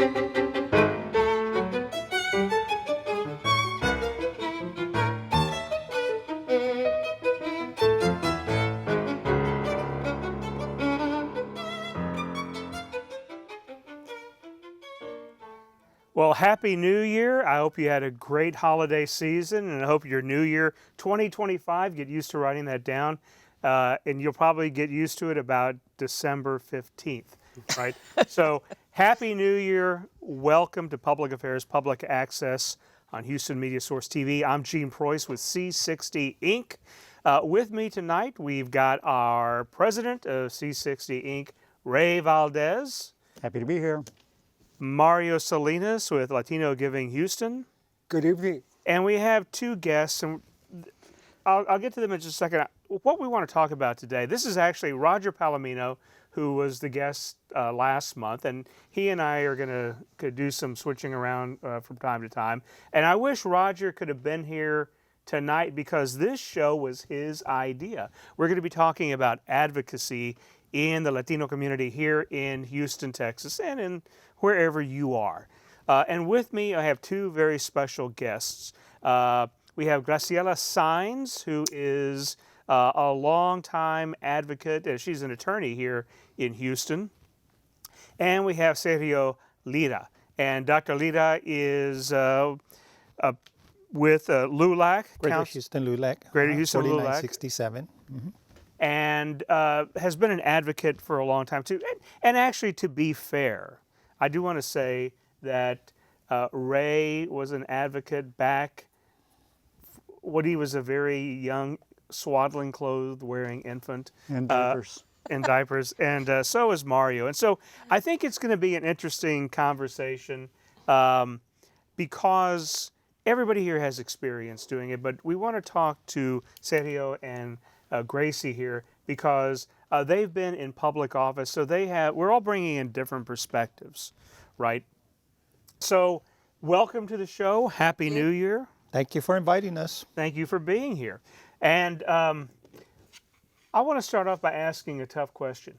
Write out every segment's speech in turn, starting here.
Well, Happy New Year. I hope you had a great holiday season, and I hope your new year 2025, get used to writing that down, and you'll probably get used to it about December 15th, right? So Happy New Year. Welcome to Public Affairs, Public Access on Houston Media Source TV. I'm Gene Preuss with C60 Inc. With me tonight, we've got our president of C60 Inc., Ray Valdez. Happy to be here. Mario Salinas with Latino Giving Houston. Good evening. And we have two guests, and I'll get to them in just a second. What we want to talk about today, this is actually Roger Palomino, who was the guest last month, and he and I are going to do some switching around from time to time. And I wish Roger could have been here tonight because this show was his idea. We're going to be talking about advocacy in the Latino community here in Houston, Texas, and in wherever you are. And with me, I have two very special guests. We have Graciela Saenz, who is a longtime advocate. She's an attorney here in Houston. And we have Sergio Lira. And Dr. Lira is with LULAC. Greater Houston LULAC. Greater Houston LULAC. 4967. Mm-hmm. And has been an advocate for a long time, too. And actually, to be fair, I do want to say that Ray was an advocate back when he was a very young, swaddling clothed, wearing infant. And diapers. And so is Mario. And so I think it's going to be an interesting conversation because everybody here has experience doing it, but we want to talk to Sergio and Gracie here because they've been in public office, so we're all bringing in different perspectives, right? So welcome to the show. Happy New Year. Thank you for inviting us. Thank you for being here. And I want to start off by asking a tough question.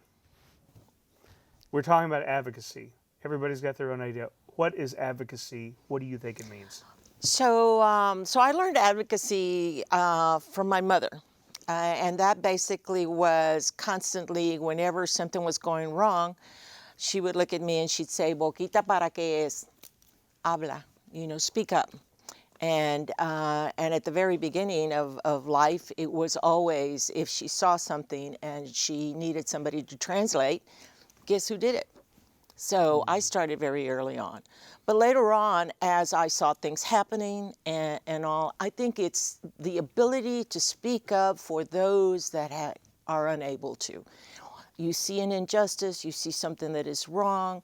We're talking about advocacy. Everybody's got their own idea. What is advocacy? What do you think it means? So I learned advocacy from my mother. And that basically was constantly, whenever something was going wrong, she would look at me and she'd say, "Boquita para qué es? Habla," speak up. And at the very beginning of life, it was always, if she saw something and she needed somebody to translate, guess who did it? So I started very early on. But later on, as I saw things happening and all, I think it's the ability to speak up for those that are unable to. You see an injustice, you see something that is wrong.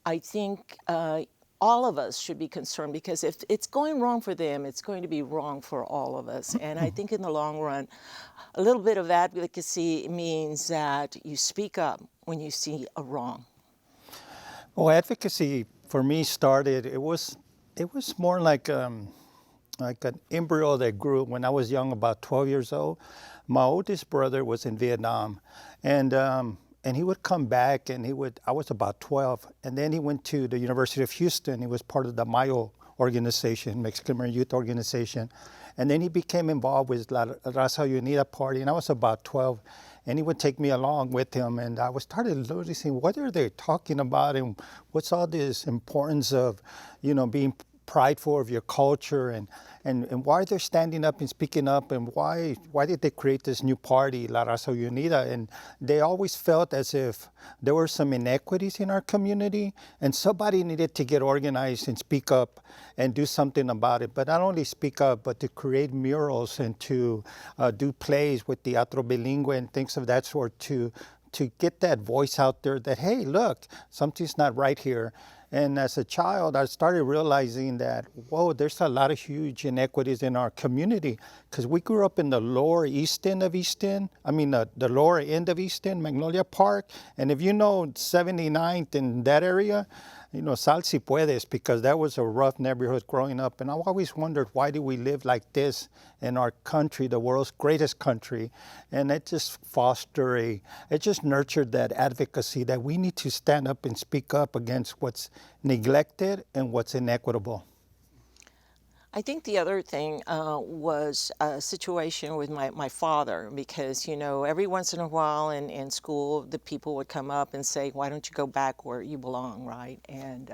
I think all of us should be concerned because if it's going wrong for them, it's going to be wrong for all of us. And I think in the long run, a little bit of advocacy means that you speak up when you see a wrong. Well, advocacy for me started, it was more like an embryo that grew when I was young, about 12 years old. My oldest brother was in Vietnam, and he would come back, and I was about 12, and then he went to the University of Houston. He was part of the Mayo organization, Mexican American Youth Organization, and then he became involved with La Raza Unida Party, and I was about 12. And he would take me along with him, and I started noticing what are they talking about, and what's all this importance of, being prideful of your culture, and why they're standing up and speaking up, and why did they create this new party, La Raza Unida? And they always felt as if there were some inequities in our community, and somebody needed to get organized and speak up and do something about it. But not only speak up, but to create murals and to do plays with Teatro Bilingüe and things of that sort to get that voice out there that, hey, look, something's not right here. And as a child, I started realizing that, whoa, there's a lot of huge inequities in our community because we grew up in the lower east end of Easton, the lower end of Easton, Magnolia Park. And if you know 79th in that area, sal si puedes, because that was a rough neighborhood growing up. And I always wondered, why do we live like this in our country, the world's greatest country? And it just it just nurtured that advocacy that we need to stand up and speak up against what's neglected and what's inequitable. I think the other thing was a situation with my father, because, you know, every once in a while in school, the people would come up and say, why don't you go back where you belong, right? And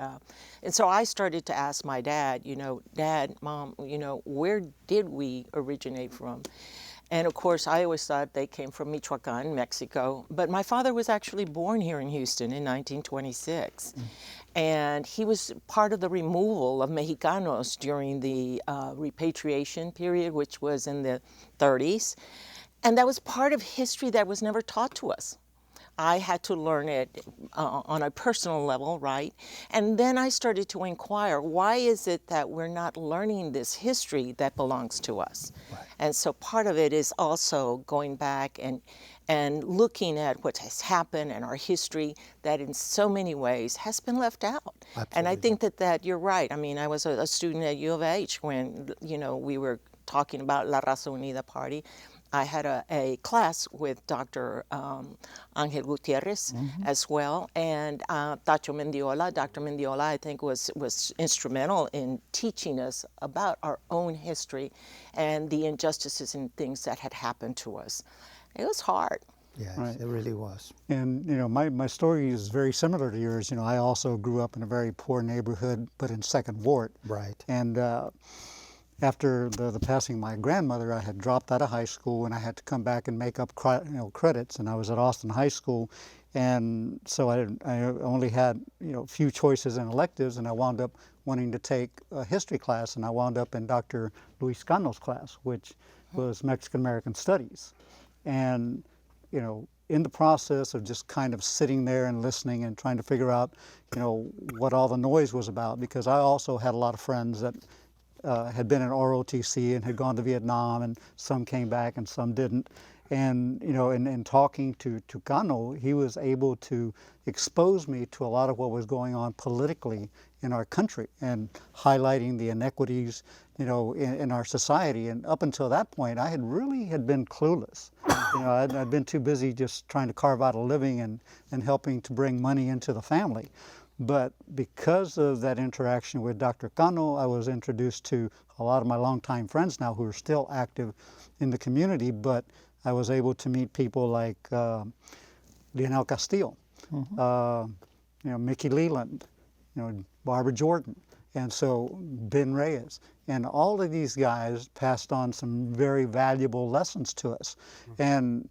so I started to ask my dad, you know, Dad, Mom, you know, where did we originate from? And of course, I always thought they came from Michoacan, Mexico. But my father was actually born here in Houston in 1926. And he was part of the removal of Mexicanos during the repatriation period, which was in the 30s. And that was part of history that was never taught to us. I had to learn it on a personal level, right? And then I started to inquire, why is it that we're not learning this history that belongs to us? Right. And so part of it is also going back and looking at what has happened and our history that in so many ways has been left out. Absolutely. And I think that you're right. I mean, I was a student at U of H when, you know, we were talking about La Raza Unida Party. I had a class with Dr. Angel Gutierrez as well, and Dr. Mendiola, I think, was instrumental in teaching us about our own history and the injustices and things that had happened to us. It was hard. Yes, Right. it really was. And, you know, my story is very similar to yours. You know, I also grew up in a very poor neighborhood, but in Second Ward. Right. And after the passing of my grandmother, I had dropped out of high school and I had to come back and make up credits. And I was at Austin High School. And so I only had, you know, a few choices in electives, and I wound up wanting to take a history class, and I wound up in Dr. Luis Cano's class, which was Mexican American Studies. And, you know, in the process of just kind of sitting there and listening and trying to figure out, you know, what all the noise was about, because I also had a lot of friends that had been in ROTC and had gone to Vietnam, and some came back and some didn't. And, you know, in talking to Cano, he was able to expose me to a lot of what was going on politically in our country and highlighting the inequities, you know, in our society. And up until that point, I had been clueless. You know, I'd been too busy just trying to carve out a living and helping to bring money into the family. But because of that interaction with Dr. Cano, I was introduced to a lot of my longtime friends now who are still active in the community, but I was able to meet people like Lionel Castillo, you know, Mickey Leland, you know, Barbara Jordan, and so Ben Reyes. And all of these guys passed on some very valuable lessons to us. And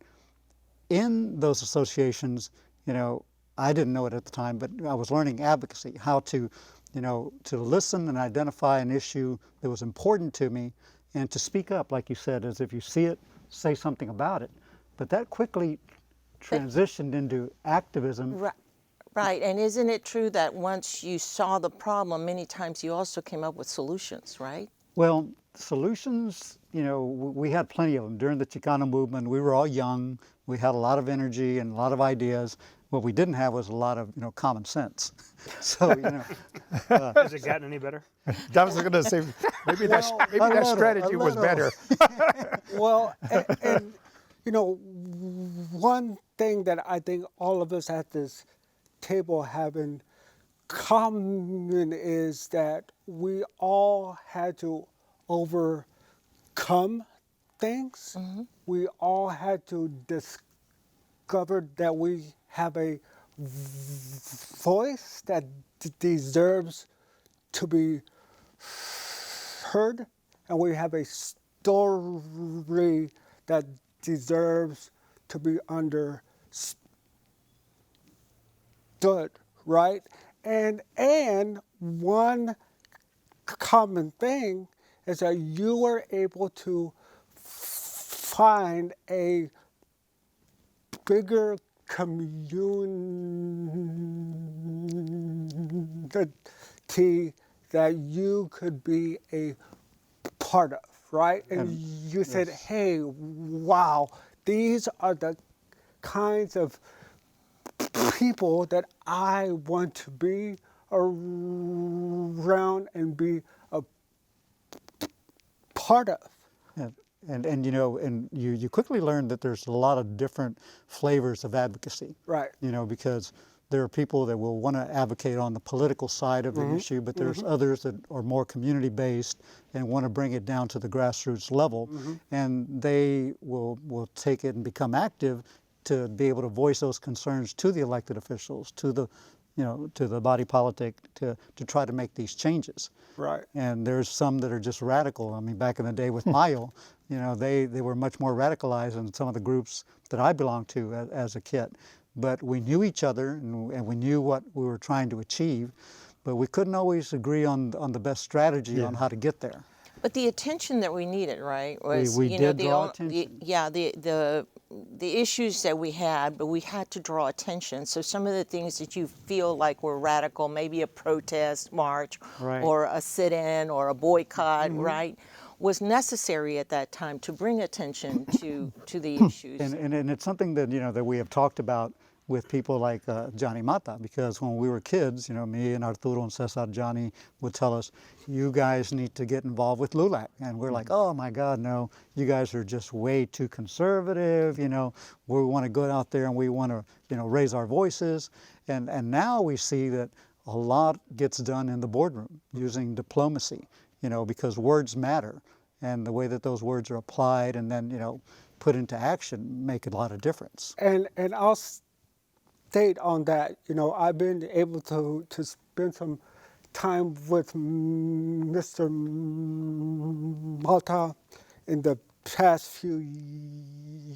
in those associations, you know, I didn't know it at the time, but I was learning advocacy, how to, you know, to listen and identify an issue that was important to me and to speak up, like you said, as if you see it, say something about it. But that quickly transitioned into activism. Right, and isn't it true that once you saw the problem, many times you also came up with solutions, right? Well, solutions, you know, we had plenty of them. During the Chicano movement, we were all young. We had a lot of energy and a lot of ideas. What we didn't have was a lot of, you know, common sense. So, you know. Has it gotten any better? I was going to say, maybe that strategy was better. Well, and you know, one thing that I think all of us at this table have in common is that we all had to overcome things. We all had to discover that we have a voice that deserves to be heard, and we have a story that deserves to be understood, right? And one common thing is that you were able to find a bigger community that you could be a part of, right? And you said, hey, wow, these are the kinds of people that I want to be around and be a part of. And you know, and you quickly learn that there's a lot of different flavors of advocacy. Right. You know, because there are people that will want to advocate on the political side of the issue, but there's others that are more community-based and want to bring it down to the grassroots level, and they will take it and become active to be able to voice those concerns to the elected officials, to the to the body politic, to try to make these changes. Right. And there's some that are just radical. I mean, back in the day with Mayo, they were much more radicalized than some of the groups that I belonged to as a kid. But we knew each other, and we knew what we were trying to achieve, but we couldn't always agree on the best strategy on how to get there. But the attention that we needed, right, was We did the draw attention. the issues that we had, but we had to draw attention. So some of the things that you feel like were radical, maybe a protest march, Right. or a sit-in, or a boycott, right, was necessary at that time to bring attention to the issues. And it's something that that we have talked about with people like Johnny Mata, because when we were kids, me and Arturo and Cesar, Johnny would tell us, you guys need to get involved with LULAC. And we're like, oh my God, no, you guys are just way too conservative, we want to go out there and we want to, raise our voices. And now we see that a lot gets done in the boardroom using diplomacy, because words matter. And the way that those words are applied and then, put into action make a lot of difference. And I'll state on that, I've been able to spend some time with Mr. Malta in the past few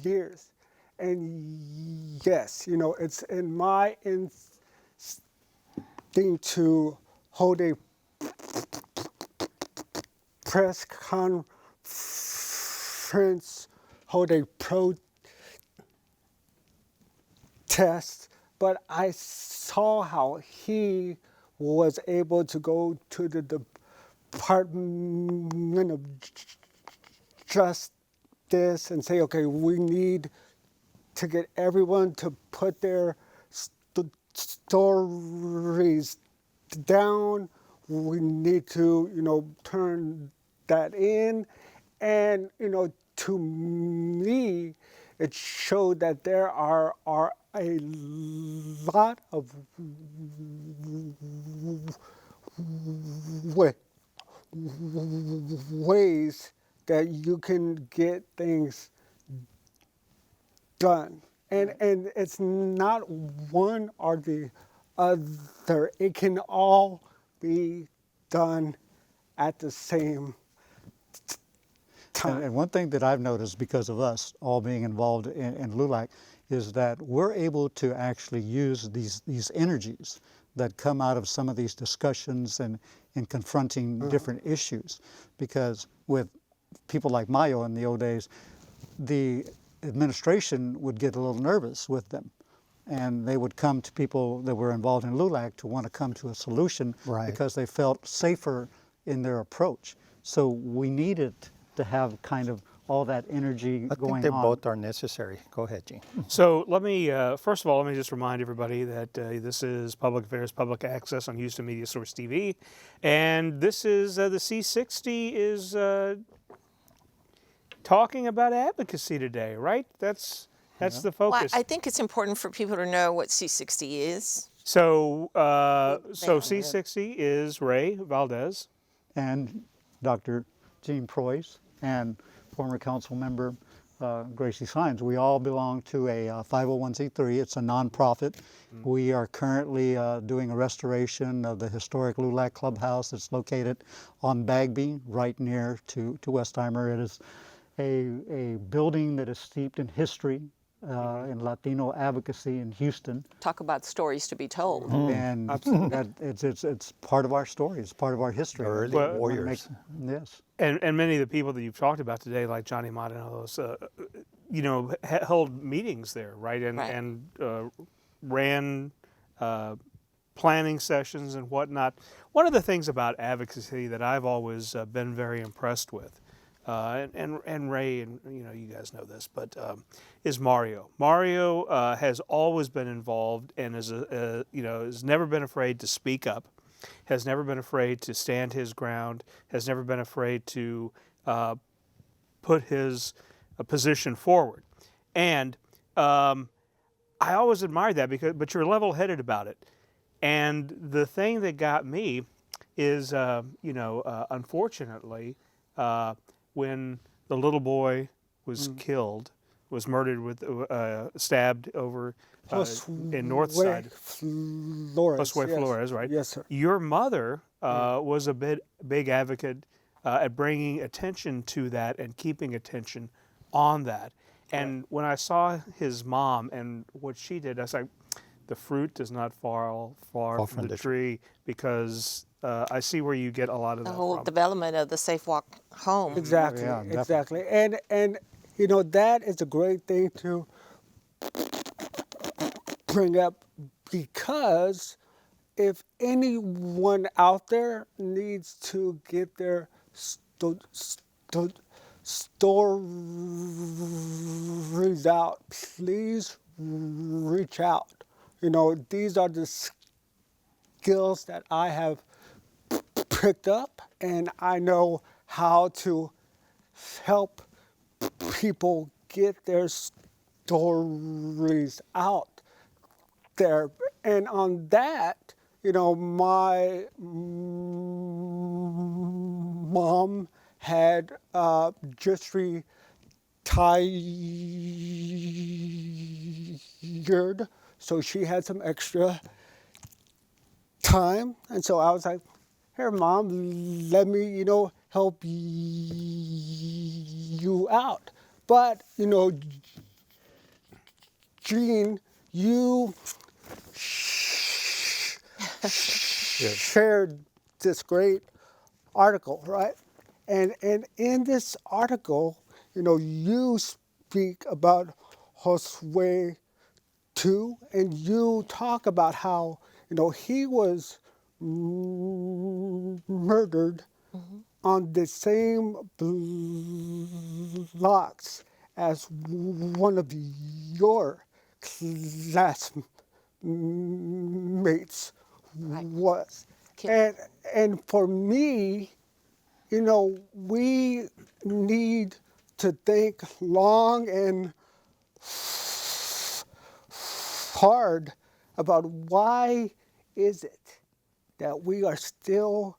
years. And yes, it's in my instinct to hold a press conference, hold a protest, but I saw how he was able to go to the Department of Justice and say, okay, we need to get everyone to put their stories down. We need to, turn that in. And, to me, it showed that there are a lot of ways that you can get things done. And it's not one or the other. It can all be done at the same time. And one thing that I've noticed because of us all being involved in LULAC is that we're able to actually use these energies that come out of some of these discussions and in confronting different issues. Because with people like Mayo in the old days, the administration would get a little nervous with them. And they would come to people that were involved in LULAC to want to come to a solution because they felt safer in their approach. So we needed to have kind of all that energy I going think they on. both are necessary. Go ahead, Gene. So let me, first of all, let me just remind everybody that this is Public Affairs, Public Access on Houston Media Source TV. And this is, the C60 is talking about advocacy today, right? That's the Well, focus. I think it's important for people to know what C60 is. So C60 is Ray Valdez. And Dr. Gene Preuss and former council member Gracie Sines. We all belong to a 501c3. It's a nonprofit. We are currently doing a restoration of the historic LULAC clubhouse that's located on Bagby, right near to Westheimer. It is a building that is steeped in history, in Latino advocacy in Houston. Talk about stories to be told. And it's part of our story. It's part of our history. Early Well, warriors. Yes. And many of the people that you've talked about today, like Johnny Mott and all those, held meetings there, right? And ran planning sessions and whatnot. One of the things about advocacy that I've always been very impressed with, and Ray, and you guys know this, but is Mario. Mario has always been involved and has never been afraid to speak up, has never been afraid to stand his ground, has never been afraid to put his position forward. And I always admired that but you're level-headed about it. And the thing that got me is, unfortunately, when the little boy was killed, was murdered with, stabbed over in North Side. Flores. Josue Yes. Flores, right? Yes, sir. Your mother was a big advocate at bringing attention to that and keeping attention on that. And when I saw his mom and what she did, I was like, the fruit does not fall far from the tree, because I see where you get a lot of The that whole from. development of the Safe Walk home. Exactly. Yeah, definitely. Exactly. And that is a great thing to bring up, because if anyone out there needs to get their stories out, please reach out. These are the skills that I have picked up, and I know how to help people get their stories out there. And on that, my mom had just retired, so she had some extra time. And so I was like, here, Mom, let me, help you out. But, Gene, you shared this great article, right? And in this article, you speak about Josue too, and you talk about how, he was murdered on the same blocks as one of your classmates was. And for me, we need to think long and hard about why is it that we are still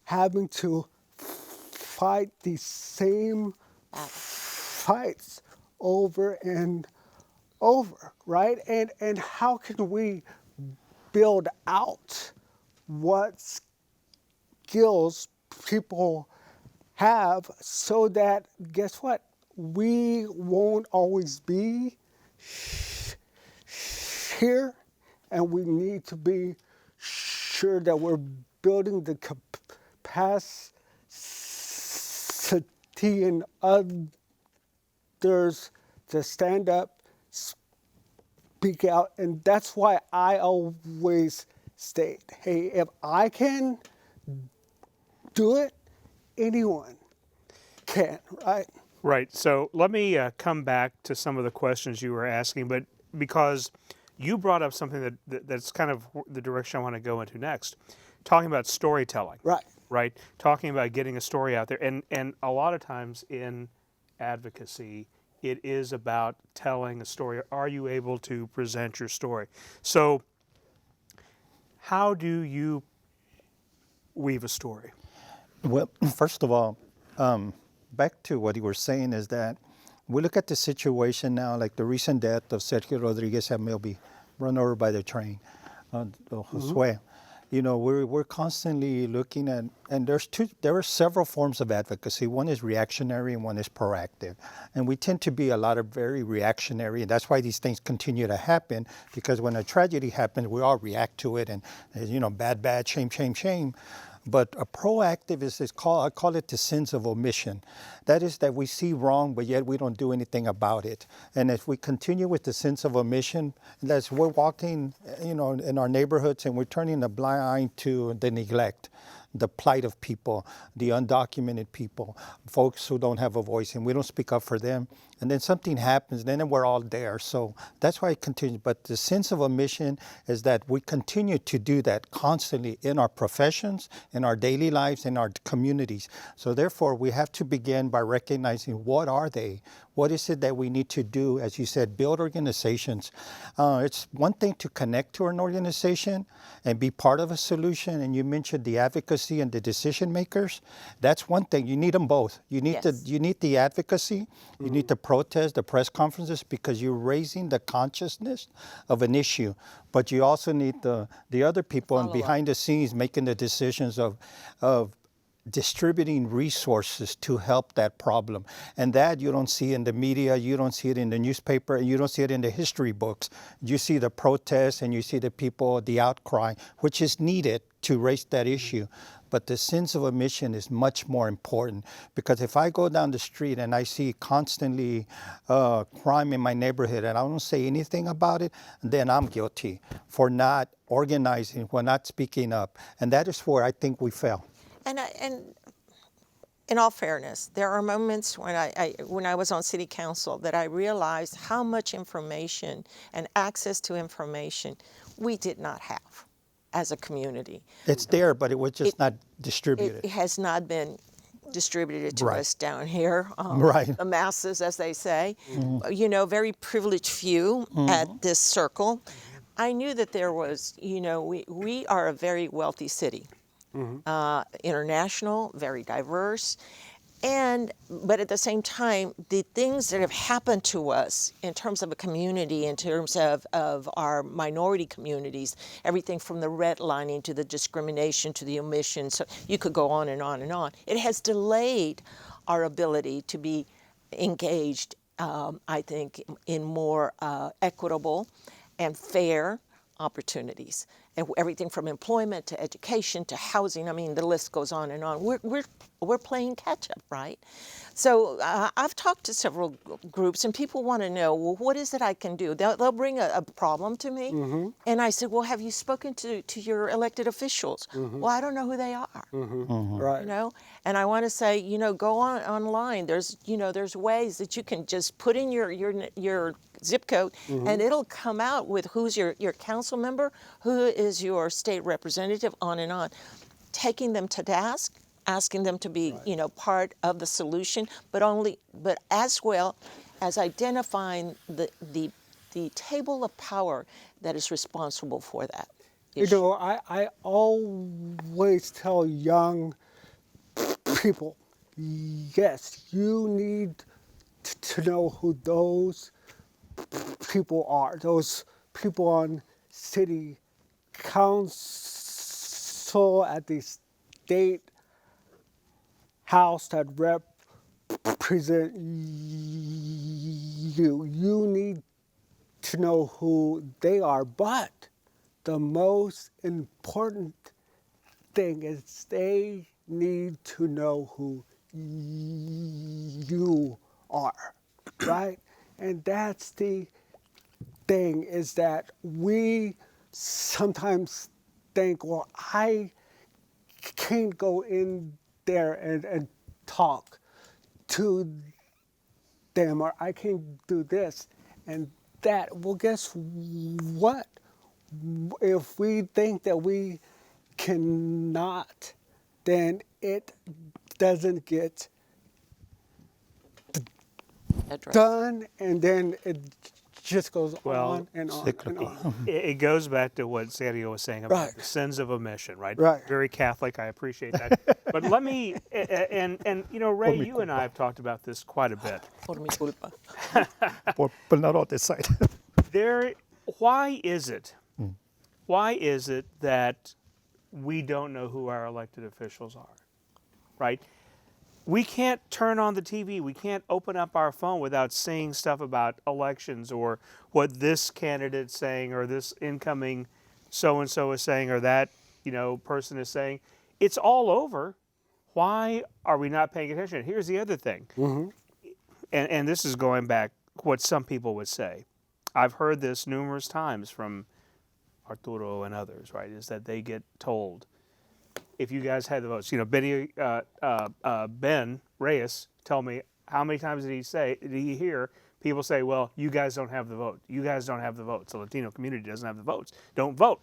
having to fight these same fights over and over, right? And how can we build out what skills people have, so that, guess what, we won't always be here, and we need to be sure that we're building the capacity in others to stand up, speak out. And that's why I always state, hey, if I can do it, anyone can, right? Right. So let me come back to some of the questions you were asking, but because you brought up something that's kind of the direction I want to go into next, talking about storytelling. Right. Right. Talking about getting a story out there, and a lot of times in advocacy, it is about telling a story. Are you able to present your story? So, how do you weave a story? Well, first of all, back to what you were saying is that we look at the situation now, like the recent death of Sergio Rodriguez Hamilby, run over by the train, Josue. We're constantly looking at, and there are several forms of advocacy. One is reactionary and one is proactive. And we tend to be a lot of very reactionary, and that's why these things continue to happen, because when a tragedy happens, we all react to it, and bad, shame, shame, shame. But a proactive I call it the sins of omission. That is that we see wrong, but yet we don't do anything about it. And if we continue with the sins of omission, as we're walking, in our neighborhoods, and we're turning a blind eye to the neglect, the plight of people, the undocumented people, folks who don't have a voice, and we don't speak up for them, and then something happens, then we're all there. So that's why it continues. But the sense of a mission is that we continue to do that constantly in our professions, in our daily lives, in our communities. So therefore, we have to begin by recognizing what are they? What is it that we need to do? As you said, build organizations. It's one thing to connect to an organization and be part of a solution. And you mentioned the advocacy and the decision makers. That's one thing. You need them both. You need Yes. you need the advocacy. You need the protest, the press conferences, because you're raising the consciousness of an issue. But you also need the other people and Follow-up. behind the scenes making the decisions of distributing resources to help that problem. And that you don't see in the media, you don't see it in the newspaper, and you don't see it in the history books. You see the protests and you see the people, the outcry, which is needed to raise that issue. But the sense of a mission is much more important, because if I go down the street and I see constantly crime in my neighborhood and I don't say anything about it, then I'm guilty for not organizing, for not speaking up. And that is where I think we fail. And in all fairness, there are moments when I was on city council that I realized how much information and access to information we did not have as a community. It's there, but it was just not It distributed. has not been distributed to Right. us down here, Right. the masses, as they say. You know, very privileged few at this circle. I knew that there was, you know, we are a very wealthy city. International, very diverse, but at the same time, the things that have happened to us in terms of a community, in terms of our minority communities, everything from the redlining to the discrimination to the omission, so you could go on and on and on. It has delayed our ability to be engaged, I think, in more equitable and fair opportunities, and everything from employment to education to housing. I mean, the list goes on and on. We're playing catch up, right? So I've talked to several groups, and people want to know, well, what is it I can do? They'll bring a problem to me, and I said, well, have you spoken to your elected officials? Well, I don't know who they are. Right. You know, and I want to say, you know, go online. There's ways that you can just put in your zip code, and it'll come out with who's your council member, who is your state representative, on and on. Taking them to task, asking them to be, you know, part of the solution, but as well as identifying the table of power that is responsible for that You issue. know, I always tell young people, yes, you need to know who those people are, those people on city council, at the state house that represent you. You need to know who they are, but the most important thing is they need to know who you are, right? And that's the thing, is that we sometimes think, well, I can't go in there and talk to them, or I can't do this and that. Well, guess what? If we think that we cannot, then it doesn't get Address. done, and then it just goes Well, on and on and cyclical. on. It goes back to what Sergio was saying about Right. the sins of omission, right? Right. Very Catholic. I appreciate that. But let me, and you know, Ray, you and I have talked about this quite a bit. Por mi culpa. But not on this side. Why is it that we don't know who our elected officials are, right? We can't turn on the TV. We can't open up our phone without seeing stuff about elections, or what this candidate's saying, or this incoming so-and-so is saying, or that, you know, person is saying. It's all over. Why are we not paying attention? Here's the other thing, and this is going back what some people would say. I've heard this numerous times from Arturo and others, right, is that they get told, if you guys had the votes, you know, Ben Reyes told me, how many times did he hear people say, well, you guys don't have the vote. You guys don't have the votes. The Latino community doesn't have the votes. Don't vote.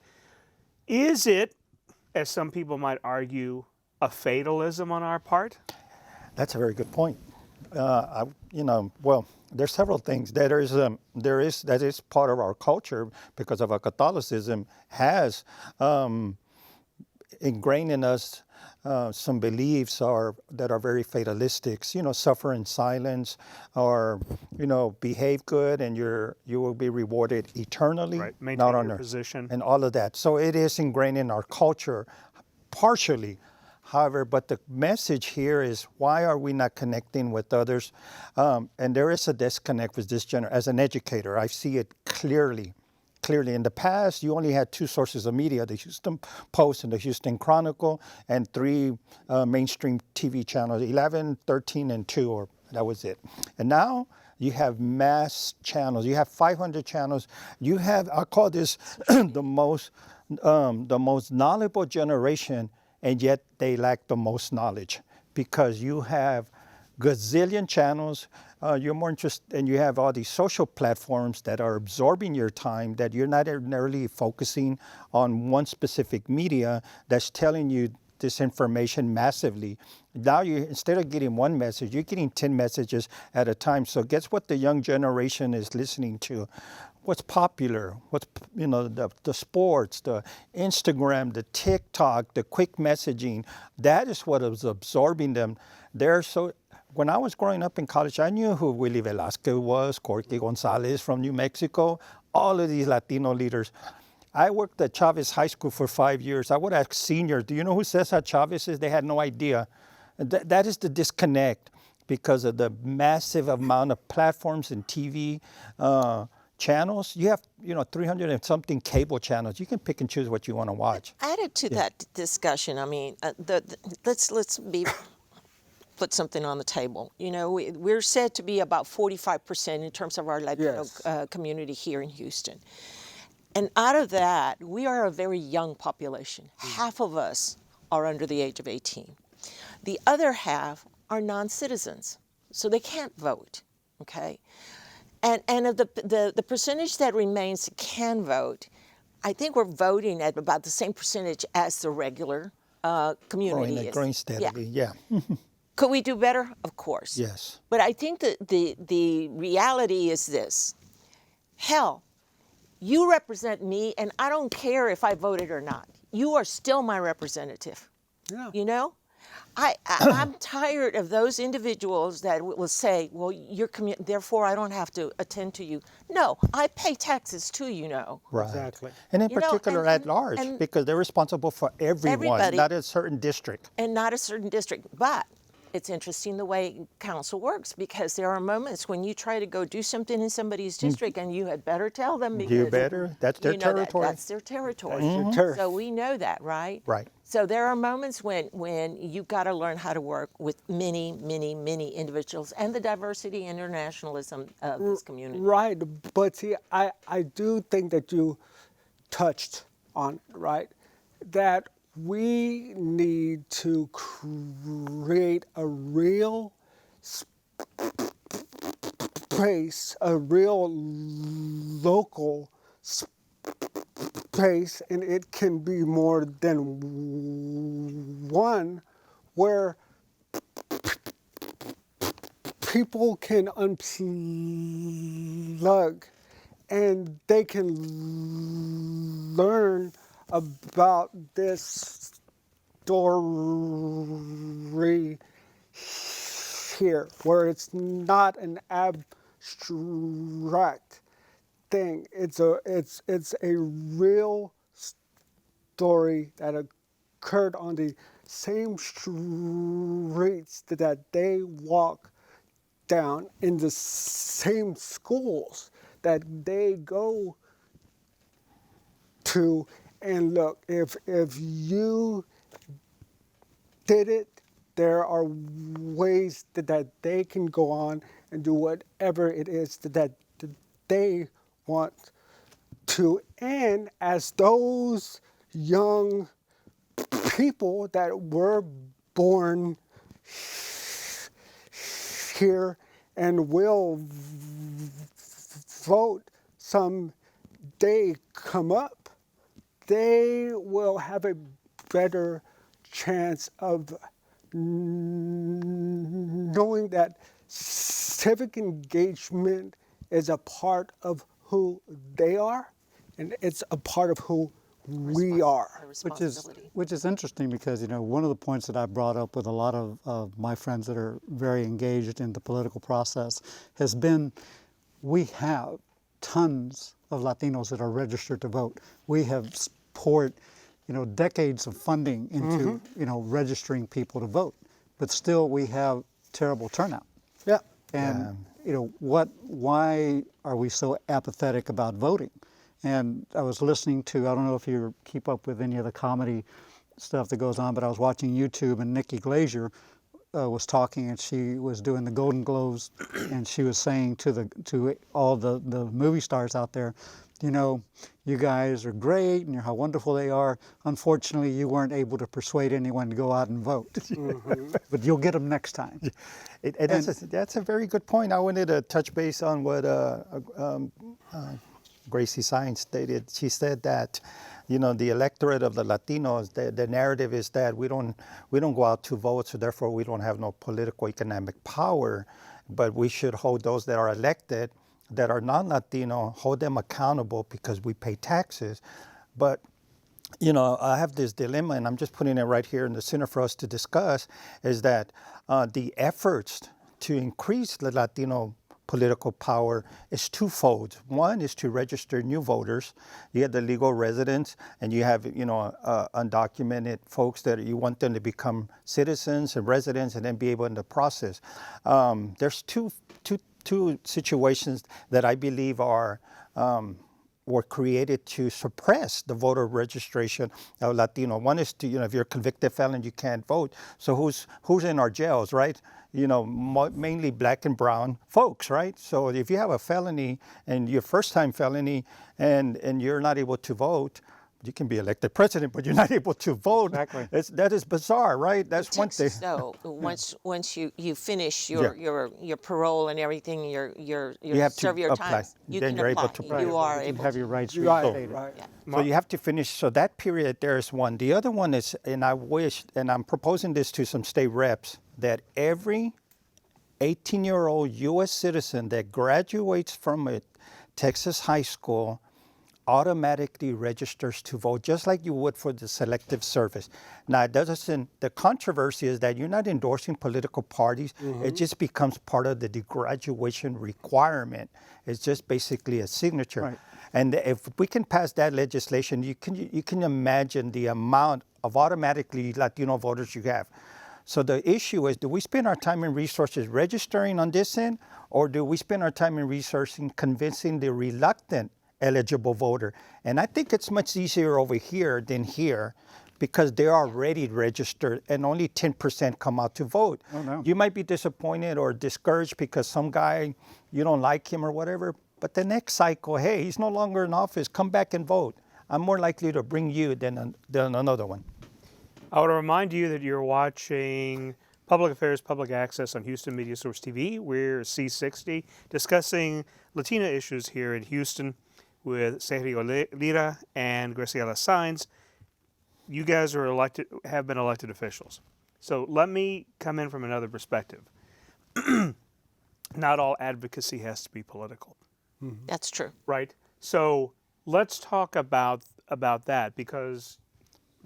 Is it, as some people might argue, a fatalism on our part? That's a very good point. Well, there's several things. That is part of our culture because of our Catholicism has ingrained in us some beliefs that are very fatalistic. Suffer in silence, or behave good, and you will be rewarded eternally, Right. Maintain not on your earth, position. and all of that. So it is ingrained in our culture, partially. However, but the message here is, why are we not connecting with others? And there is a disconnect with this generation. As an educator, I see it clearly. In the past, you only had two sources of media, the Houston Post and the Houston Chronicle, and three mainstream TV channels, 11, 13, and 2, or that was it. And now you have mass channels. You have 500 channels. You have, I call this the most knowledgeable generation, and yet they lack the most knowledge, because you have gazillion channels. You're more interested, and you have all these social platforms that are absorbing your time, that you're not ordinarily focusing on one specific media that's telling you this information massively. Now instead of getting one message, you're getting 10 messages at a time. So guess what the young generation is listening to? What's popular, the sports, the Instagram, the TikTok, the quick messaging. That is what is absorbing them. When I was growing up in college, I knew who Willie Velasquez was, Corky Gonzalez from New Mexico, all of these Latino leaders. I worked at Chavez High School for 5 years. I would ask seniors, do you know who Cesar Chavez is? They had no idea. That is the disconnect, because of the massive amount of platforms and TV channels. You have 300 and something cable channels. You can pick and choose what you want to watch. Added to that discussion, I mean, let's put something on the table. We're said to be about 45% in terms of our Latino community here in Houston. And out of that, we are a very young population. Half of us are under the age of 18. The other half are non-citizens, so they can't vote, okay? And of the percentage that remains that can vote, I think we're voting at about the same percentage as the regular community is. Growing steadily, yeah. Could we do better? Of course. Yes. But I think that the reality is this. Hell, you represent me, and I don't care if I voted or not. You are still my representative. Yeah. I'm tired of those individuals that will say, well, therefore I don't have to attend to you. No, I pay taxes too, Right. Exactly. And in particular at large, because they're responsible for everyone, everybody, not a certain district. And not a certain district. But it's interesting the way council works, because there are moments when you try to go do something in somebody's district, and you had better tell them, because You better. That's their territory. That's their territory. That's your turf. So we know that, right? Right. So there are moments when you've got to learn how to work with many, many, many individuals, and the diversity and internationalism of this community. Right, but see, I do think that you touched on, right, that we need to create a real space, a real local space, and it can be more than one, where people can unplug and they can learn about this story here, where it's not an abstract thing. It's a real story that occurred on the same streets that they walk down, in the same schools that they go to. And look, if you did it, there are ways that they can go on and do whatever it is that they want to. And as those young people that were born here and will vote some day come up, they will have a better chance of knowing that civic engagement is a part of who they are, and it's a part of who we are. Which is interesting because, you know, one of the points that I brought up with a lot of my friends that are very engaged in the political process has been, we have tons of Latinos that are registered to vote. We have poured, you know, decades of funding into, you know, registering people to vote, but still we have terrible turnout. Yeah. And you know, why are we so apathetic about voting? And I was listening to, I don't know if you keep up with any of the comedy stuff that goes on, but I was watching YouTube, and Nikki Glaser was talking, and she was doing the Golden Globes, and she was saying to all the movie stars out there, you know, you guys are great and how wonderful they are. Unfortunately, you weren't able to persuade anyone to go out and vote, but you'll get them next time. That's a very good point. I wanted to touch base on what Gracie Sines stated. She said that, you know, the electorate of the Latinos, the narrative is that we don't go out to vote, so therefore we don't have no political economic power, but we should hold those that are elected that are non-Latino, hold them accountable because we pay taxes. But, you know, I have this dilemma, and I'm just putting it right here in the center for us to discuss, is that the efforts to increase the Latino political power is twofold. One is to register new voters. You have the legal residents, and you have, you know, undocumented folks that you want them to become citizens and residents and then be able in the process. There's two situations that I believe are were created to suppress the voter registration of Latino. One is to, you know, if you're a convicted felon, you can't vote. So who's in our jails, right? You know, mainly black and brown folks, right? So if you have a felony and your first time felony and you're not able to vote, you can be elected president, but you're not able to vote. Exactly. That is bizarre, right? That's one thing. So once you finish your parole and everything, you have to serve your apply. time, you Then can you're apply. able to apply. You are You able have to. your rights Right, reinstated. right. Yeah. So you have to finish. So that period there is one. The other one is, and I wish, and I'm proposing this to some state reps, that every 18-year-old U.S. citizen that graduates from a Texas high school automatically registers to vote, just like you would for the selective service. Now, it doesn't, the controversy is that you're not endorsing political parties. It just becomes part of the graduation requirement. It's just basically a signature. Right. And if we can pass that legislation, you can imagine the amount of automatically Latino voters you have. So the issue is, do we spend our time and resources registering on this end, or do we spend our time and resources convincing the reluctant eligible voter? And I think it's much easier over here than here because they're already registered and only 10% come out to vote. Oh, no. You might be disappointed or discouraged because some guy, you don't like him or whatever, but the next cycle, hey, he's no longer in office, come back and vote. I'm more likely to bring you than another one. I want to remind you that you're watching Public Affairs, Public Access on Houston Media Source TV. We're C60 discussing Latina issues here in Houston with Sergio Lira and Graciela Sines. You guys are have been elected officials. So let me come in from another perspective. Not all advocacy has to be political. That's true. Right? So let's talk about that, because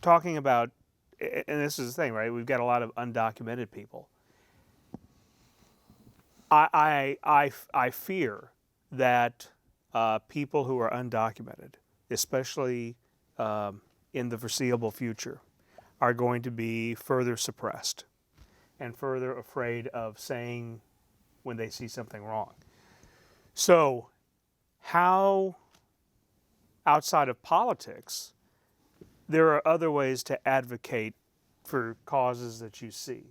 talking about, and this is the thing, right? We've got a lot of undocumented people. I fear that people who are undocumented, especially in the foreseeable future, are going to be further suppressed and further afraid of saying when they see something wrong. So how, outside of politics, there are other ways to advocate for causes that you see.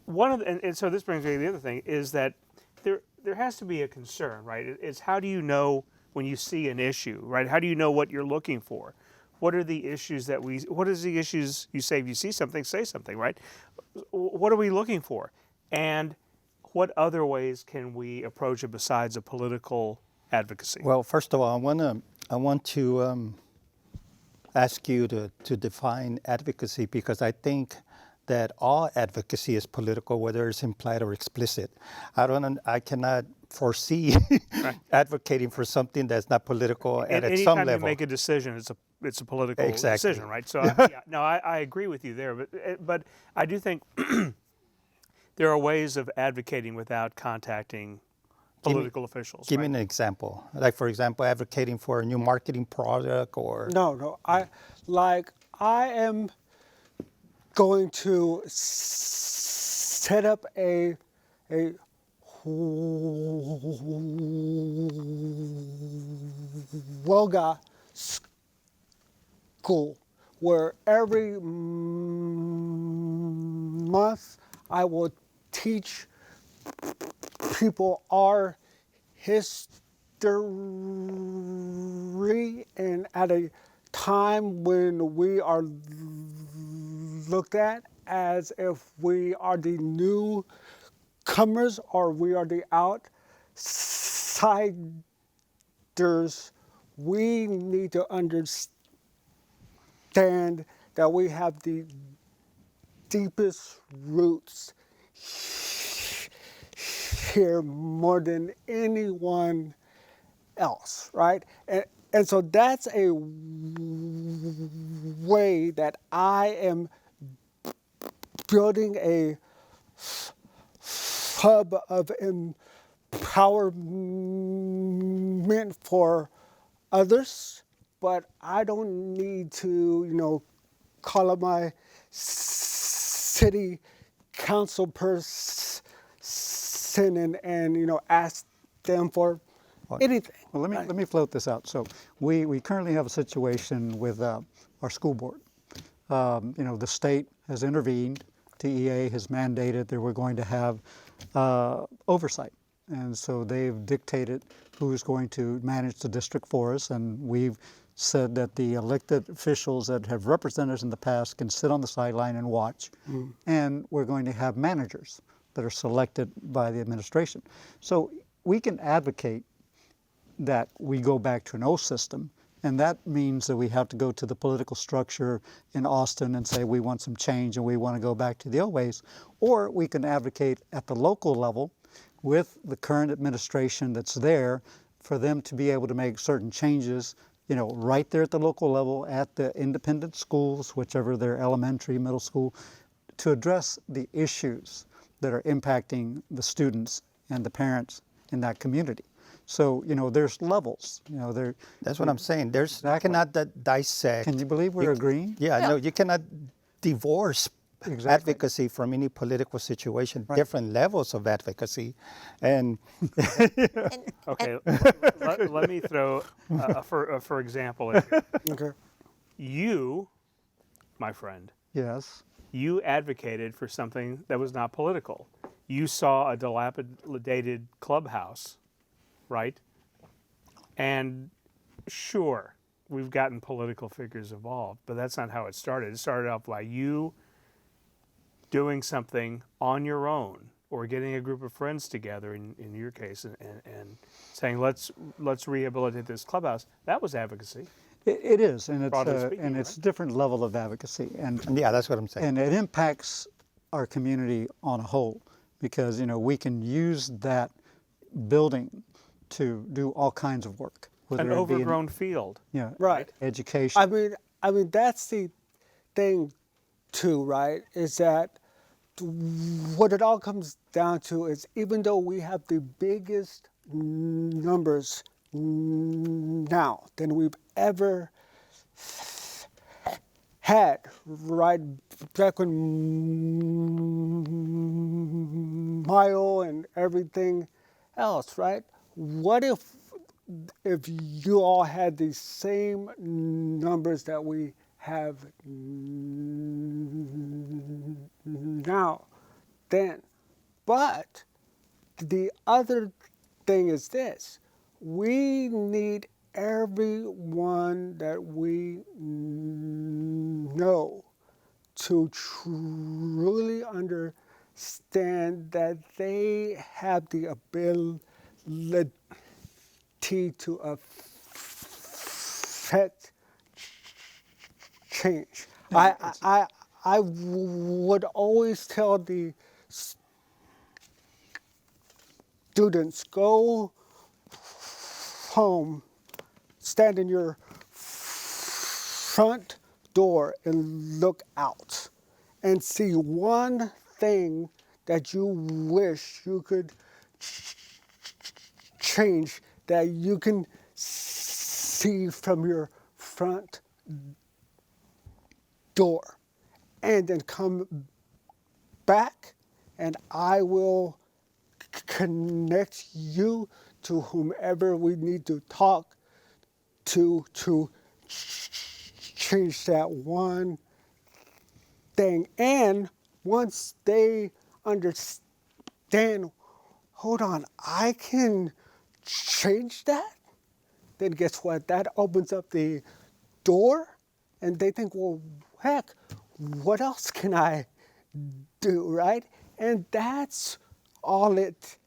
And so this brings me to the other thing, is that there has to be a concern, right? It's how do you know when you see an issue, right? How do you know what you're looking for? What are the issues what is the issues you say? If you see something, say something, right? What are we looking for? And what other ways can we approach it besides a political advocacy? Well, first of all, I want to ask you to define advocacy, because I think that all advocacy is political, whether it's implied or explicit. I cannot foresee Right. advocating for something that's not political and at some Anytime you level. make a decision, it's a political Exactly. decision, right? So I agree with you there, but I do think there are ways of advocating without contacting political officials. Give me right? an example. Like, for example, advocating for a new marketing product or... No. I am going to set up a yoga school where every month I will teach people our history, and at a time when we are looked at as if we are the newcomers or we are the outsiders, we need to understand that we have the deepest roots here more than anyone else, right? And so that's a way that I am building a hub of empowerment for others, but I don't need to, call up my city council person and ask them for anything. Well, let me float this out. So we currently have a situation with our school board. The state has intervened. TEA has mandated that we're going to have oversight. And so they've dictated who's going to manage the district for us. And we've said that the elected officials that have represented us in the past can sit on the sideline and watch. And we're going to have managers that are selected by the administration. So we can advocate that we go back to an O system, and that means that we have to go to the political structure in Austin and say we want some change and we want to go back to the old ways. Or we can advocate at the local level with the current administration that's there for them to be able to make certain changes, right there at the local level at the independent schools, whichever they're elementary, middle school, to address the issues that are impacting the students and the parents in that community. So, there's levels. That's what I'm saying. You cannot dissect. Can you believe we're agreeing? Yeah, no, you cannot divorce Exactly. advocacy from any political situation. Right. Different levels of advocacy, and Okay, let me throw for example in here. Okay. You, my friend, Yes. you advocated for something that was not political. You saw a dilapidated clubhouse, right? And sure, we've gotten political figures involved, but that's not how it started. It started off by you doing something on your own, or getting a group of friends together, in your case, and saying, let's rehabilitate this clubhouse. That was advocacy. It is, and Broadly speaking, it's a different level of advocacy, and yeah, that's what I'm saying. and it impacts our community on a whole, because we can use that building to do all kinds of work. An whether it be in, overgrown field. Right. education. I mean that's the thing too, right? Is that what it all comes down to is, even though we have the biggest numbers now than we've ever had, right? Back when Mayo and everything else, right? What if you all had the same numbers that we have now, then? But the other thing is this: we need everyone that we know to truly understand understand that they have the ability to affect change. I would always tell the students, go home, stand in your front door and look out and see one thing that you wish you could change, that you can see from your front door, and then come back and I will connect you to whomever we need to talk to change that one thing. And once they understand, hold on, I can change that, then guess what? That opens up the door and they think, well, heck, what else can I do, right? And that's all it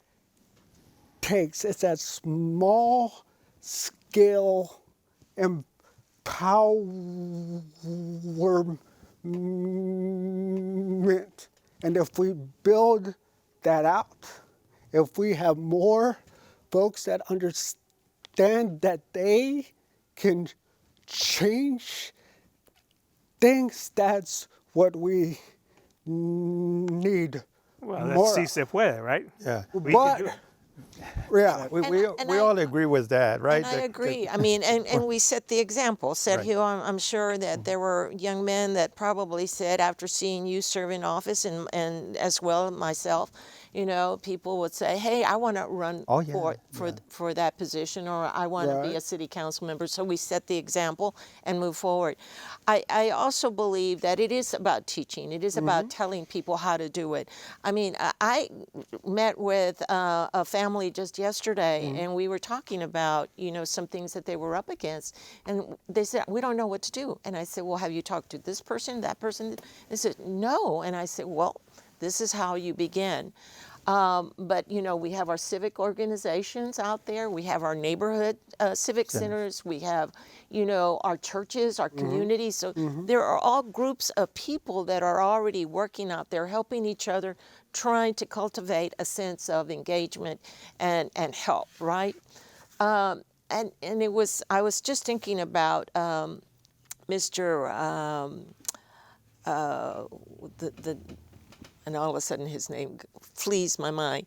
takes. It's that small scale empowerment. And if we build that out, if we have more folks that understand that they can change things, that's what we need. Well, that's more si of. se puede, right? Yeah. We can But do it. yeah, We all agree with that, right? And I agree. I mean, and we set the example. Said Right. here, I'm sure that there were young men that probably said, after seeing you serve in office, and as well myself, you know, people would say, hey, I want to run Oh, yeah, for that position, or I want to be Right. a city council member. So we set the example and move forward. I also believe that it is about teaching. It is about telling people how to do it. I mean, I met with a family just yesterday, and we were talking about, you know, some things that they were up against, and they said, we don't know what to do. And I said, well, have you talked to this person, that person? They said, no. And I said, well, this is how you begin. But, you know, we have our civic organizations out there. We have our neighborhood civic centers. We have, you know, our churches, our communities. So there are all groups of people that are already working out there, helping each other, trying to cultivate a sense of engagement and help, right? And it was, I was just thinking about Mr. And all of a sudden his name flees my mind,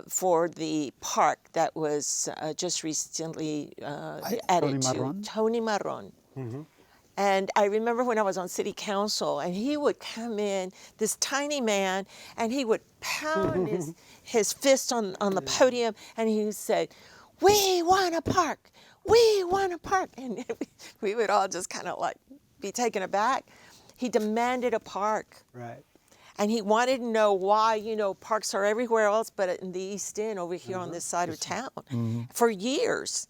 for the park that was just recently added Tony to. Marron? Tony Marron. And I remember when I was on city council, and he would come in, this tiny man, and he would pound his fist on the podium, and he would say, we want a park, we want a park. And we would all just kind of like be taken aback. He demanded a park. right. And he wanted to know why, you know, parks are everywhere else, but in the East End over here on this side of town for years.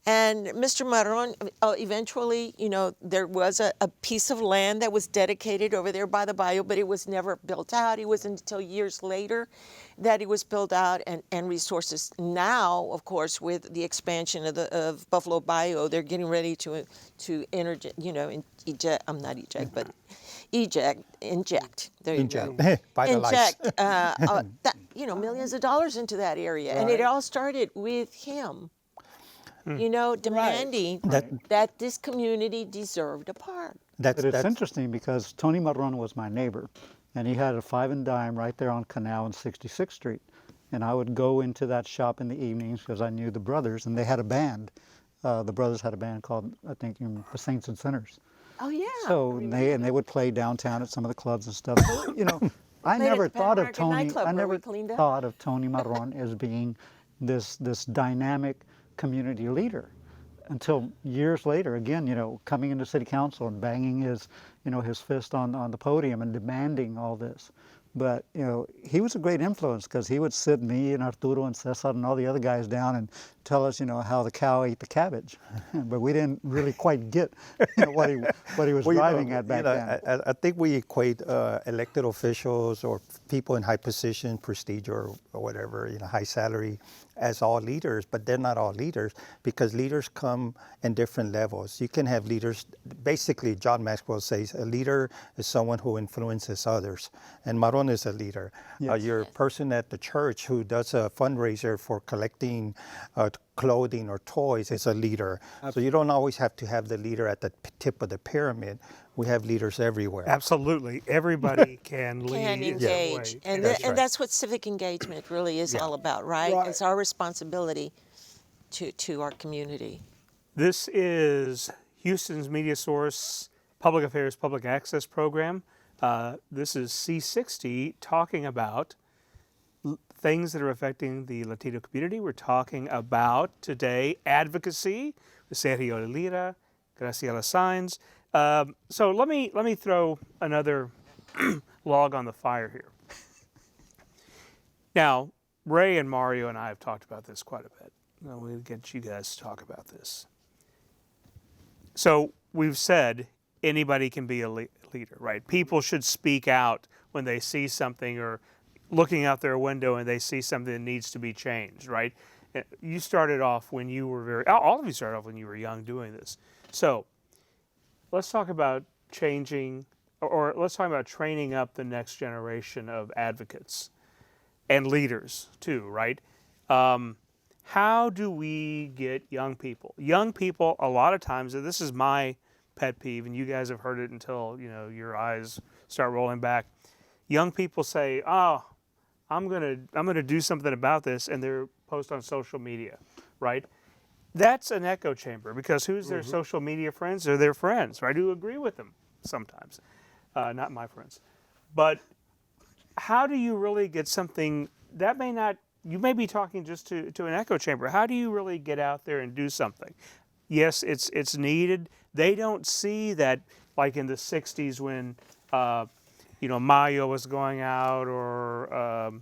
And Mr. Marron, eventually, you know, there was a piece of land that was dedicated over there by the bayou, but it was never built out. It wasn't until years later that it was built out, and resources. Now, of course, with the expansion of Buffalo Bayou, they're getting ready to inject. There you go. Vitalize. Inject, you know, millions of dollars into that area, and it all started with him. You know, demanding that this community deserved a park. But it's interesting because Tony Marron was my neighbor, and he had a 5 and dime right there on Canal and 66th Street. And I would go into that shop in the evenings because I knew the brothers, and they had a band. The brothers had a band called, I think, the Saints and Sinners. Oh yeah. So they would play downtown at some of the clubs and stuff. So, you know, I Played at never the Pan thought of American Tony. nightclub I where we never cleaned up. thought of Tony Marron as being this dynamic community leader until years later. Again, you know, coming into city council and banging his, you know, his fist on the podium and demanding all this. But, you know, he was a great influence because he would sit me and Arturo and Cesar and all the other guys down and tell us, how the cow ate the cabbage, but we didn't really quite get what he was Well, driving at back then. I think we equate elected officials or people in high position, prestige, or whatever, high salary, as all leaders, but they're not all leaders, because leaders come in different levels. You can have leaders, basically John Maxwell says a leader is someone who influences others, and Maron is a leader. Yes. You're a person at the church who does a fundraiser for collecting clothing or toys is a leader. So you don't always have to have the leader at the tip of the pyramid. We have leaders everywhere. Absolutely. Everybody can lead. Can in some way. engage. And, That's and right. that's what civic engagement really is all about, right? Right. It's our responsibility to our community. This is Houston's Media Source Public Affairs Public Access Program. This is C60 talking about things that are affecting the Latino community. We're talking about today advocacy with Sergio Lira, Graciela Saenz. So let me throw another log on the fire here. Now, Ray and Mario and I have talked about this quite a bit. We'll get you guys to talk about this. So we've said anybody can be a leader, right? People should speak out when they see something or looking out their window and they see something that needs to be changed, right? You started off when you were all of you started off when you were young doing this. So let's talk about changing, or let's talk about training up the next generation of advocates and leaders too, right? How do we get young people? Young people, a lot of times, and this is my pet peeve, and you guys have heard it until your eyes start rolling back. Young people say, "Oh, I'm gonna do something about this," and they're post on social media, right? That's an echo chamber, because who's their social media friends? They're their friends, right? Who agree with them sometimes, not my friends. But how do you really get something that may not? You may be talking just to an echo chamber. How do you really get out there and do something? Yes, it's needed. They don't see that, like in the '60s when Mayo was going out, or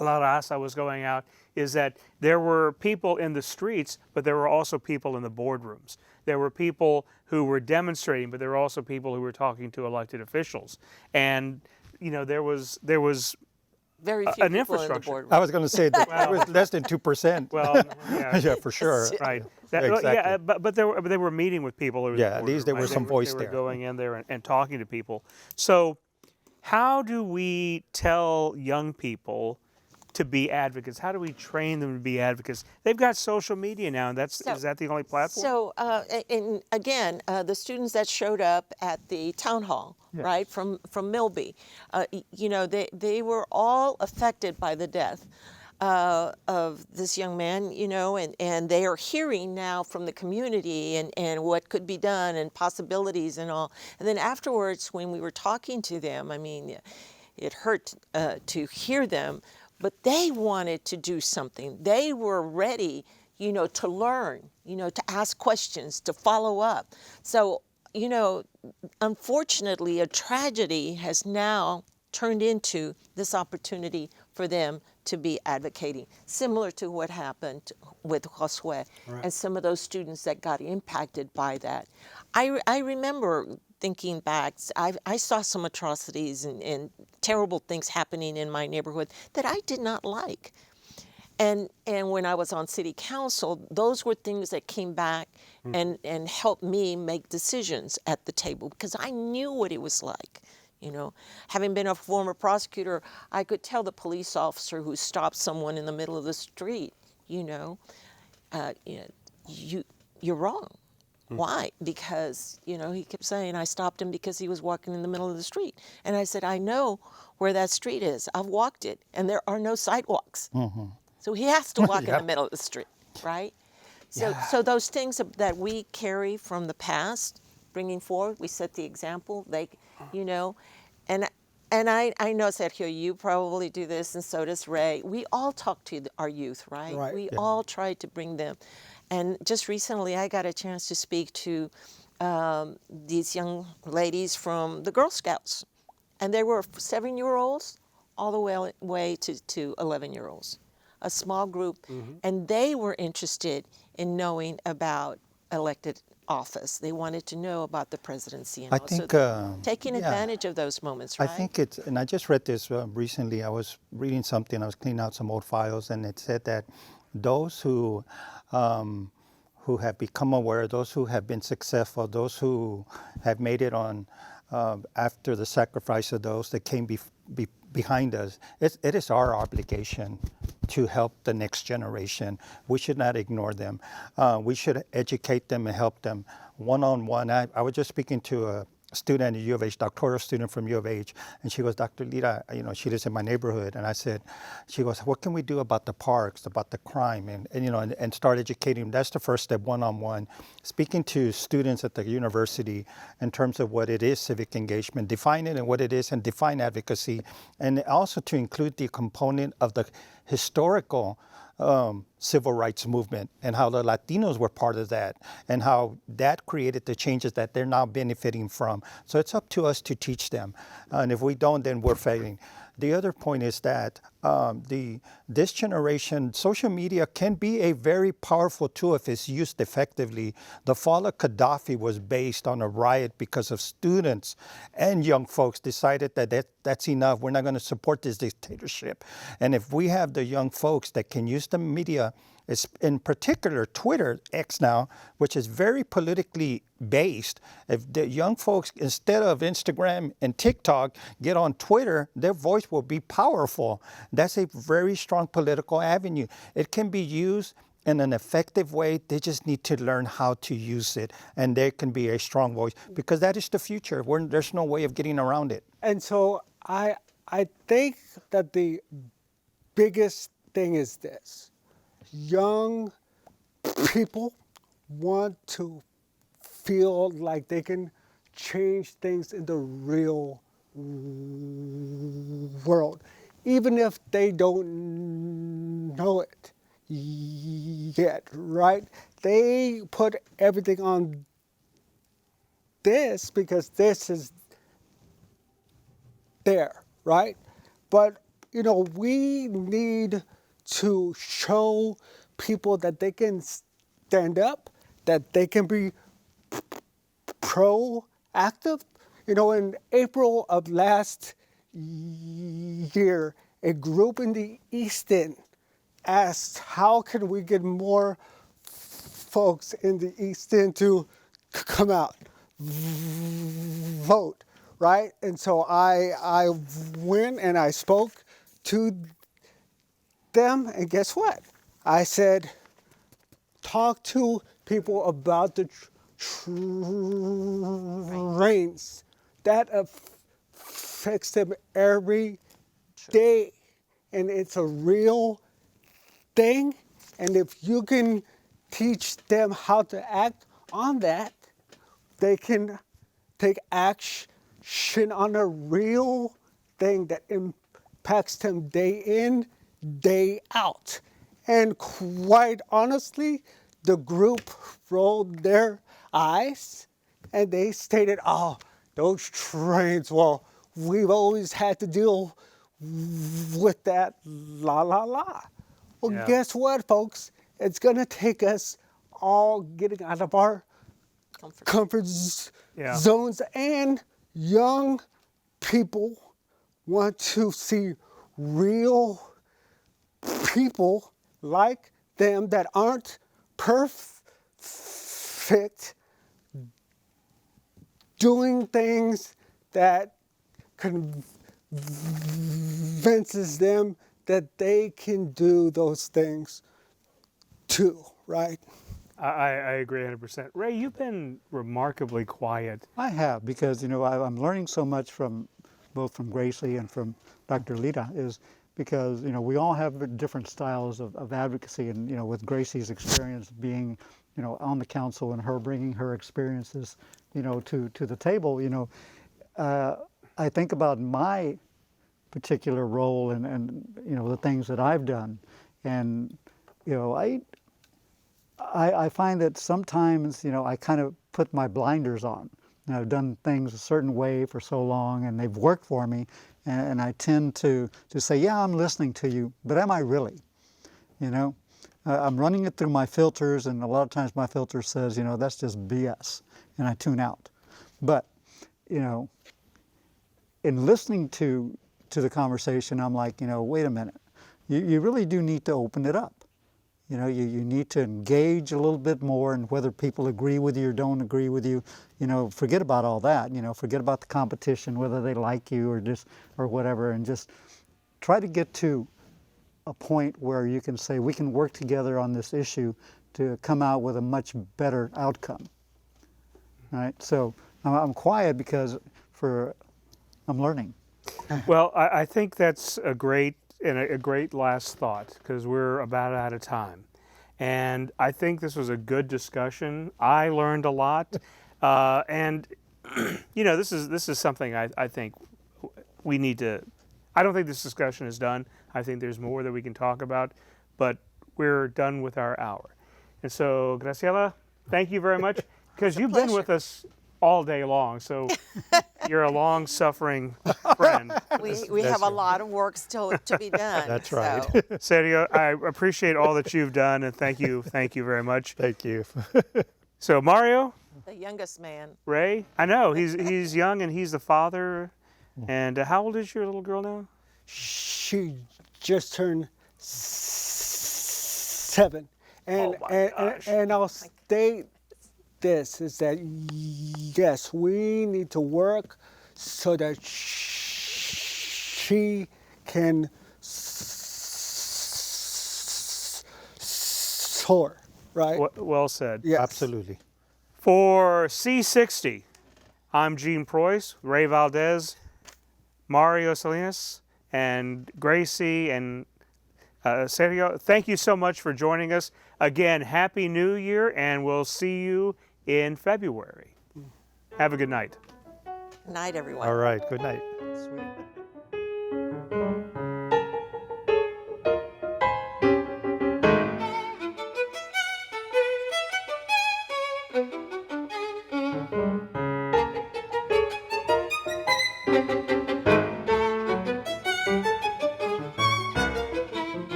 La Raza was going out, is that there were people in the streets, but there were also people in the boardrooms. There were people who were demonstrating, but there were also people who were talking to elected officials. And there was Very few an people in the infrastructure. boardroom. I was going to say that it was less than 2%. Well, yeah, Yeah, for sure. right. Exactly. Yeah, but they were meeting with people. Who Yeah, at least there was some voice They there. were going in there and talking to people. So how do we tell young people to be advocates? How do we train them to be advocates? They've got social media now, and is that the only platform? So, and again, the students that showed up at the town hall, right, from Milby, they were all affected by the death of this young man, and they are hearing now from the community and what could be done and possibilities and all. And then afterwards, when we were talking to them, I mean, it hurt to hear them, but they wanted to do something. They were ready, to learn, to ask questions, to follow up. So, unfortunately, a tragedy has now turned into this opportunity for them to be advocating, similar to what happened with Josue and some of those students that got impacted by that. I remember thinking back, I saw some atrocities and terrible things happening in my neighborhood that I did not like. And when I was on city council, those were things that came back and helped me make decisions at the table, because I knew what it was like. Having been a former prosecutor, I could tell the police officer who stopped someone in the middle of the street, you're wrong. Why? Because, he kept saying, I stopped him because he was walking in the middle of the street. And I said, I know where that street is. I've walked it, and there are no sidewalks. So he has to walk in the middle of the street, right? So those things that we carry from the past, bringing forward, we set the example. And I know, Sergio, you probably do this, and so does Ray. We all talk to our youth, right? Right. We all try to bring them. And just recently, I got a chance to speak to these young ladies from the Girl Scouts. And they were 7-year-olds all the way to 11-year-olds. a small group, and they were interested in knowing about elected office. They wanted to know about the presidency and I also think, taking yeah. advantage of those moments, right? I think it's, and I just read this recently. I was reading something, I was cleaning out some old files, and it said that those who have become aware, those who have been successful, those who have made it on after the sacrifice of those that came behind us, it is our obligation to help the next generation. We should not ignore them. We should educate them and help them one-on-one. I was just speaking to a student at U of H, doctoral student from U of H, and she goes, Dr. Lira, she lives in my neighborhood, and I said, she goes, what can we do about the parks, about the crime, and start educating them. That's the first step, one-on-one. Speaking to students at the university in terms of what it is civic engagement, define it and what it is, and define advocacy, and also to include the component of the historical civil rights movement and how the Latinos were part of that and how that created the changes that they're now benefiting from. So it's up to us to teach them. And if we don't, then we're failing. The other point is that this generation, social media can be a very powerful tool if it's used effectively. The fall of Gaddafi was based on a riot because of students and young folks decided that that's enough. We're not going to support this dictatorship. And if we have the young folks that can use the media, in particular Twitter, X now, which is very politically based, if the young folks, instead of Instagram and TikTok, get on Twitter, their voice will be powerful. That's a very strong political avenue. It can be used in an effective way. They just need to learn how to use it, and there can be a strong voice, because that is the future. There's no way of getting around it. And so I think that the biggest thing is this. Young people want to feel like they can change things in the real world, even if they don't know it yet, right? They put everything on this because this is there, right? But, we need to show people that they can stand up, that they can be proactive. In April of last year, a group in the East End asked, how can we get more folks in the East End to come out, vote, right? And so I went and I spoke to them, and guess what? I said, talk to people about the trains. That affects them every day, and it's a real thing. And if you can teach them how to act on that, they can take action on a real thing that impacts them day in, day out. And quite honestly, the group rolled their eyes and they stated, oh, those trains, well, we've always had to deal with that, la, la, la. Well, Yeah. guess what, folks? It's going to take us all getting out of our comfort Yeah. zones, and young people want to see real people like them that aren't perfect, doing things that convinces them that they can do those things too, right? I agree 100%. Ray, you've been remarkably quiet. I have, because I'm learning so much from both from Gracie and from Dr. Lita, is because we all have different styles of advocacy, and with Gracie's experience being on the council and her bringing her experiences to the table, I think about my particular role and the things that I've done, and I find that sometimes I kind of put my blinders on. I've done things a certain way for so long, and they've worked for me, and I tend to say, yeah, I'm listening to you, but am I really? You know, I'm running it through my filters, and a lot of times my filter says, you know, that's just BS, and I tune out. But, you know, in listening to the conversation, I'm like, you know, wait a minute, you really do need to open it up. You know, you need to engage a little bit more, and whether people agree with you or don't agree with you, you know, forget about all that. You know, forget about the competition, whether they like you or whatever, and just try to get to a point where you can say we can work together on this issue to come out with a much better outcome. All right. So I'm quiet because I'm learning. Well, I think that's a great last thought, because we're about out of time. And I think this was a good discussion. I learned a lot. And, you know, this is something I think we need to, I don't think this discussion is done. I think there's more that we can talk about, but we're done with our hour. And so, Graciela, thank you very much, because you've been with us all day long, so you're a long-suffering friend. We have a lot of work still to be done. That's right. So. Sergio, I appreciate all that you've done, and thank you very much. Thank you. So Mario, The youngest man. Ray, I know he's young and he's the father. And how old is your little girl now? She just turned 7. And, Oh my gosh. and I'll state this, is that yes, we need to work so that she can soar, right? Well said. Yes. Absolutely. For C60, I'm Gene Preuss, Ray Valdez, Mario Salinas, and Gracie, and Sergio. Thank you so much for joining us. Again, Happy New Year, and we'll see you in February. Have a good night. Night, everyone. All right. Good night. Sweet.